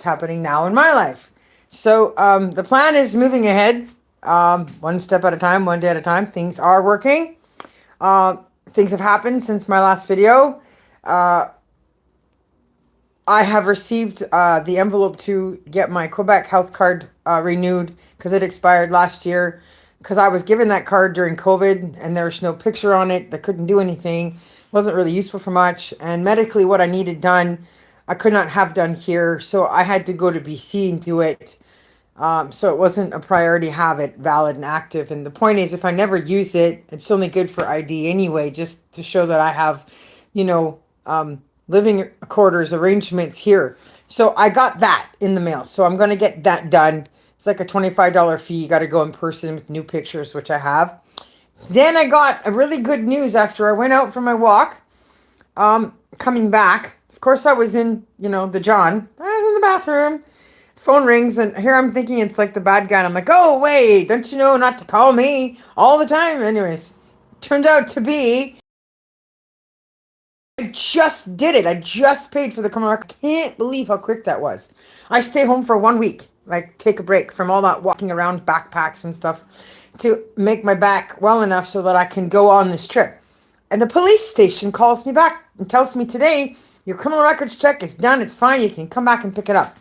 happening now in my life. So the plan is moving ahead, one step at a time, one day at a time. Things are working. Uh, Things have happened since my last video. Uh, I have received the envelope to get my Quebec health card renewed because it expired last year. Because I was given that card during COVID and there was no picture on it. That couldn't do anything. Wasn't really useful for much. And medically, what I needed done, I could not have done here. So I had to go to BC and do it. So it wasn't a priority to have it valid and active. And the point is, if I never use it, it's only good for ID anyway, just to show that I have, you know, living quarters arrangements here. So I got that in the mail. So I'm going to get that done. It's like a $25 fee. You got to go in person with new pictures, which I have. Then I got a really good news after I went out for my walk. Coming back, of course, I was in, the John. I was in the bathroom. Phone rings, and here I'm thinking it's like the bad guy. And I'm like, oh, wait, don't you know not to call me all the time? Anyways, turned out to be, I just did it. I just paid for the criminal record. Can't believe how quick that was. I stay home for 1 week, like take a break from all that walking around backpacks and stuff to make my back well enough so that I can go on this trip. And the police station calls me back and tells me today, your criminal records check is done. It's fine. You can come back and pick it up.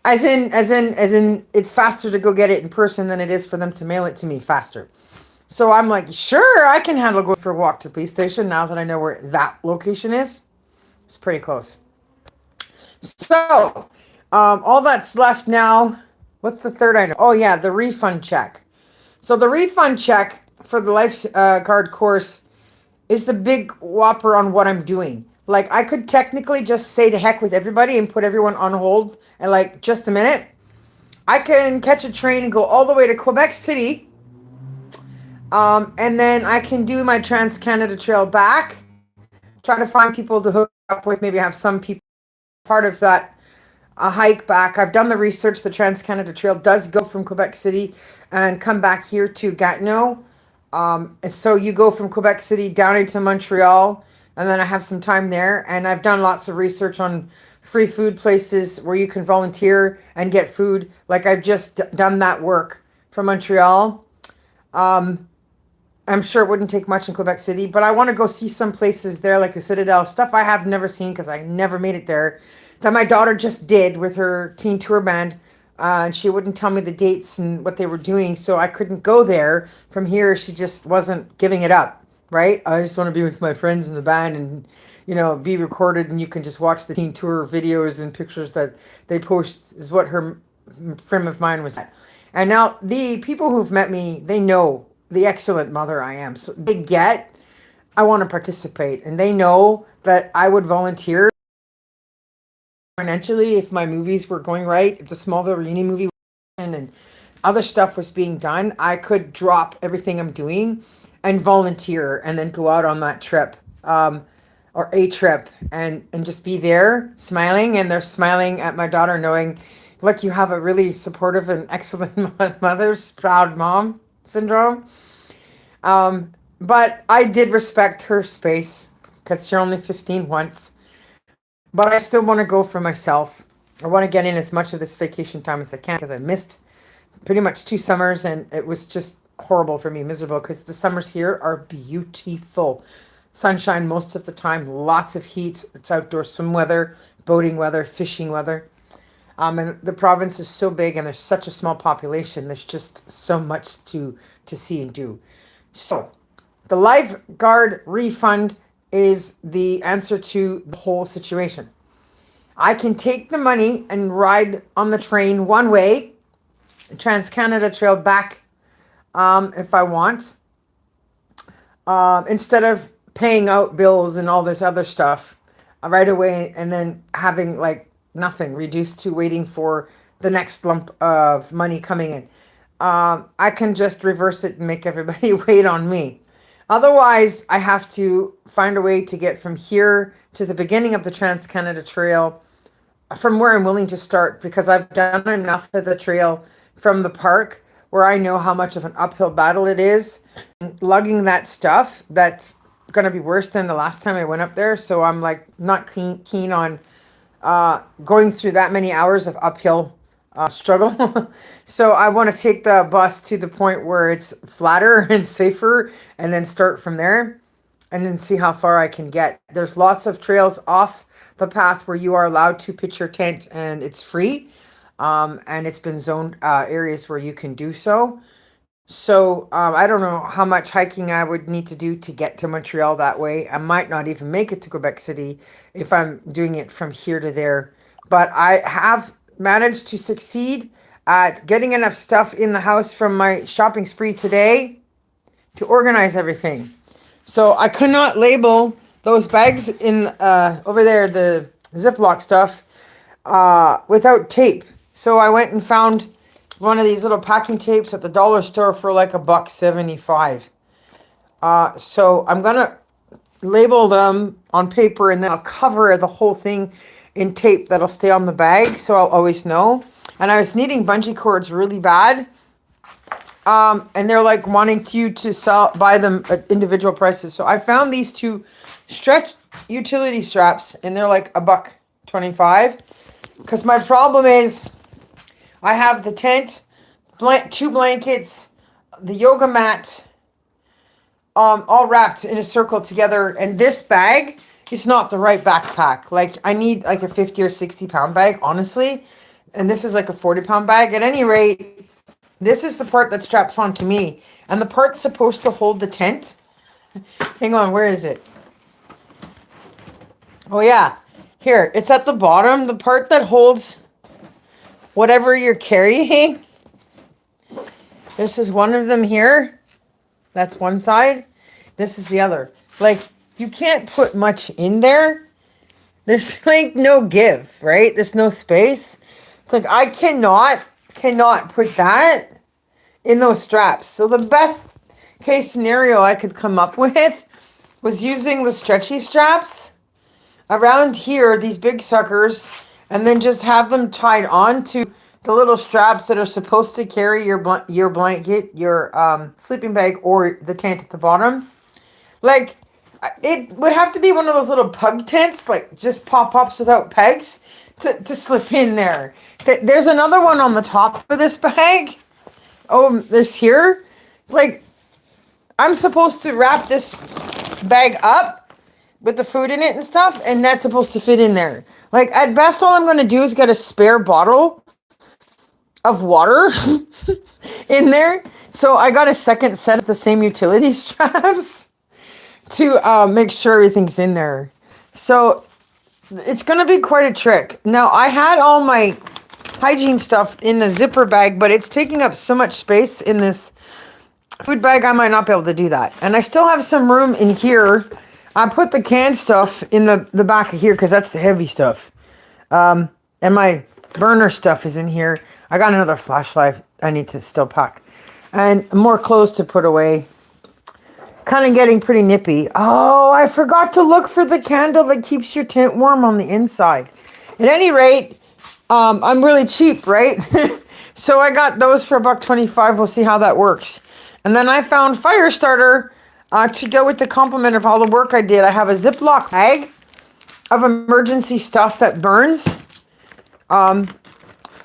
As in, it's faster to go get it in person than it is for them to mail it to me faster. So I'm like, sure, I can handle going for a walk to the police station now that I know where that location is. It's pretty close. So, all that's left now. What's the third item? Oh, yeah, the refund check. So the refund check for the lifeguard course is the big whopper on what I'm doing. Like, I could technically just say to heck with everybody and put everyone on hold and like just a minute. I can catch a train and go all the way to Quebec City. And then I can do my Trans-Canada Trail back. Try to find people to hook up with. Maybe have some people part of that hike back. I've done the research. The Trans-Canada Trail does go from Quebec City and come back here to Gatineau. And so you go from Quebec City down into Montreal, and then I have some time there. And I've done lots of research on free food places where you can volunteer and get food. Like I've just done that work from Montreal. I'm sure it wouldn't take much in Quebec City, but I want to go see some places there, like the Citadel, stuff I have never seen because I never made it there, that my daughter just did with her teen tour band. And she wouldn't tell me the dates and what they were doing, so I couldn't go there. From here, she just wasn't giving it up, right? I just want to be with my friends in the band and, be recorded, and you can just watch the teen tour videos and pictures that they post is what her frame of mind was at. And now the people who've met me, they know the excellent mother I am. So they get, I want to participate, and they know that I would volunteer financially if my movies were going right, if the Smallville Reunion movie was and other stuff was being done, I could drop everything I'm doing and volunteer and then go out on that trip, or a trip, and just be there smiling, and they're smiling at my daughter knowing, look, you have a really supportive and excellent mother's proud mom syndrome. But I did respect her space because you're only 15 once. But I still want to go for myself. I want to get in as much of this vacation time as I can because I missed pretty much 2 summers, and it was just horrible for me, miserable, because the summers here are beautiful. Sunshine most of the time, lots of heat. It's outdoor swim weather, boating weather, fishing weather. And the province is so big and there's such a small population. There's just so much to see and do. So the lifeguard refund is the answer to the whole situation. I can take the money and ride on the train one way, Trans-Canada Trail back, if I want, instead of paying out bills and all this other stuff right away and then having like nothing, reduced to waiting for the next lump of money coming in. I can just reverse it and make everybody wait on me. Otherwise, I have to find a way to get from here to the beginning of the Trans-Canada Trail from where I'm willing to start, because I've done enough of the trail from the park where I know how much of an uphill battle it is. And lugging that stuff, that's going to be worse than the last time I went up there. So I'm like not keen on going through that many hours of uphill struggle. So I want to take the bus to the point where it's flatter and safer, and then start from there, and then see how far I can get. There's lots of trails off the path where you are allowed to pitch your tent, and it's free. And it's been zoned areas where you can do so. So I don't know how much hiking I would need to do to get to Montreal that way. I might not even make it to Quebec City if I'm doing it from here to there. But I have managed to succeed at getting enough stuff in the house from my shopping spree today to organize everything. So I could not label those bags in over there, the Ziploc stuff, without tape. So I went and found one of these little packing tapes at the dollar store for like $1.75. So I'm gonna label them on paper, and then I'll cover the whole thing in tape that'll stay on the bag, so I'll always know. And I was needing bungee cords really bad. And they're like wanting you to buy them at individual prices. So I found these two stretch utility straps, and they're like $1.25. Because my problem is I have the tent, two blankets, the yoga mat, all wrapped in a circle together. And this bag is not the right backpack. Like I need like a 50 or 60 pound bag, honestly. And this is like a 40-pound bag. At any rate, this is the part that straps onto me. And the part's supposed to hold the tent. Hang on, where is it? Oh yeah, here. It's at the bottom. The part that holds whatever you're carrying. This is one of them here. That's one side. This is the other. Like, you can't put much in there. There's like no give, right? There's no space. It's like I cannot put that in those straps. So the best case scenario I could come up with was using the stretchy straps around here, these big suckers, and then just have them tied on to the little straps that are supposed to carry your blanket, your sleeping bag, or the tent at the bottom. Like, it would have to be one of those little pug tents, like just pop-ups without pegs, to slip in there. There's another one on the top of this bag. Oh, this here. Like, I'm supposed to wrap this bag up with the food in it and stuff, and that's supposed to fit in there. Like, at best, all I'm going to do is get a spare bottle of water in there. So I got a second set of the same utility straps to make sure everything's in there. So it's going to be quite a trick. Now, I had all my hygiene stuff in the zipper bag, but it's taking up so much space in this food bag, I might not be able to do that. And I still have some room in here. I put the canned stuff in the back of here because that's the heavy stuff. And my burner stuff is in here. I got another flashlight I need to still pack. And more clothes to put away. Kind of getting pretty nippy. Oh, I forgot to look for the candle that keeps your tent warm on the inside. At any rate, I'm really cheap, right? So I got those for $1.25. We'll see how that works. And then I found fire starter to go with the complement of all the work I did. I have a Ziploc bag of emergency stuff that burns.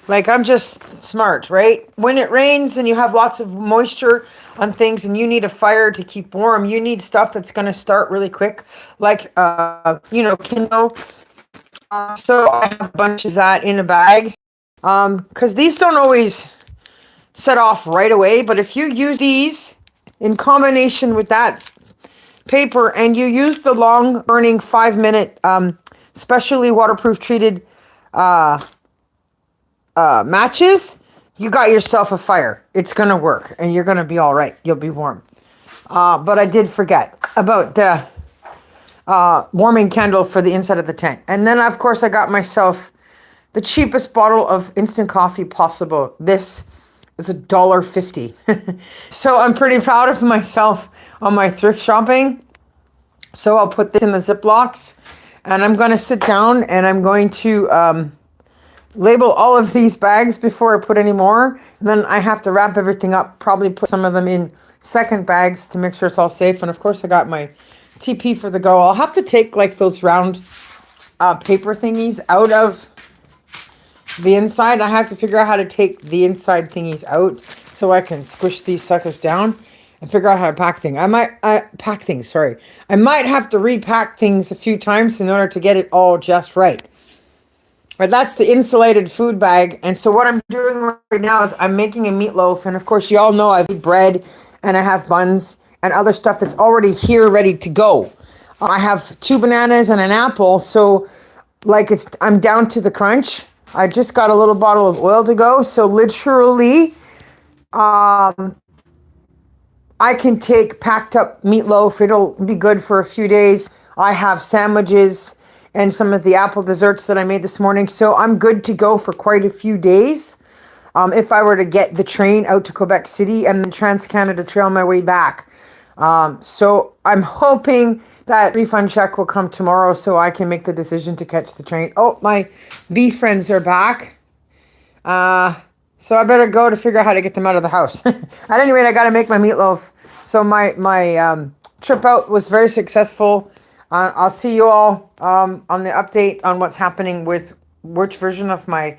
Like, I'm just smart, right? When it rains and you have lots of moisture on things and you need a fire to keep warm, you need stuff that's going to start really quick, like, Kindle. So I have a bunch of that in a bag. Because these don't always set off right away, but if you use these in combination with that paper and you use the long burning 5-minute specially waterproof treated matches, you got yourself a fire. It's going to work and you're going to be all right. You'll be warm. But I did forget about the warming candle for the inside of the tent. And then, of course, I got myself the cheapest bottle of instant coffee possible. This is $1.50. So I'm pretty proud of myself on my thrift shopping. So I'll put this in the Ziplocs. And I'm going to sit down and I'm going to label all of these bags before I put any more. And then I have to wrap everything up, probably put some of them in second bags to make sure it's all safe. And of course I got my TP for the go. I'll have to take like those round paper thingies out of the inside. I have to figure out how to take the inside thingies out so I can squish these suckers down and figure out how to pack things. Pack things, sorry. I might have to repack things a few times in order to get it all just right. But that's the insulated food bag. And so what I'm doing right now is I'm making a meatloaf. And of course, you all know I've eat bread and I have buns and other stuff that's already here ready to go. I have 2 bananas and an apple. So like I'm down to the crunch. I just got a little bottle of oil to go. So literally, I can take packed up meatloaf. It'll be good for a few days. I have sandwiches and some of the apple desserts that I made this morning. So I'm good to go for quite a few days. If I were to get the train out to Quebec City and then Trans-Canada Trail my way back. So I'm hoping that refund check will come tomorrow so I can make the decision to catch the train. Oh, my bee friends are back. So I better go to figure out how to get them out of the house. At any rate, I got to make my meatloaf. So my trip out was very successful. I'll see you all on the update on what's happening with which version of my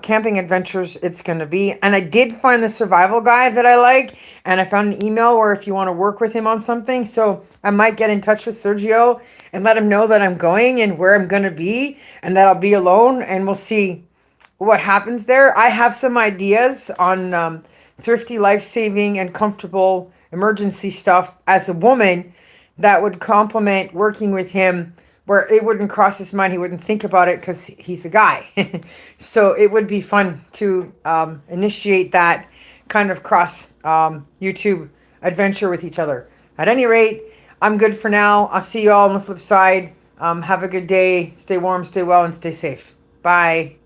camping adventures it's going to be. And I did find the survival guy that I like. And I found an email where if you want to work with him on something. So I might get in touch with Sergio and let him know that I'm going and where I'm going to be and that I'll be alone. And we'll see what happens there. I have some ideas on thrifty, life-saving, and comfortable emergency stuff as a woman that would complement working with him, where it wouldn't cross his mind. He wouldn't think about it because he's a guy. So it would be fun to initiate that kind of cross YouTube adventure with each other. At any rate, I'm good for now. I'll see you all on the flip side. Have a good day. Stay warm, stay well, and stay safe. Bye.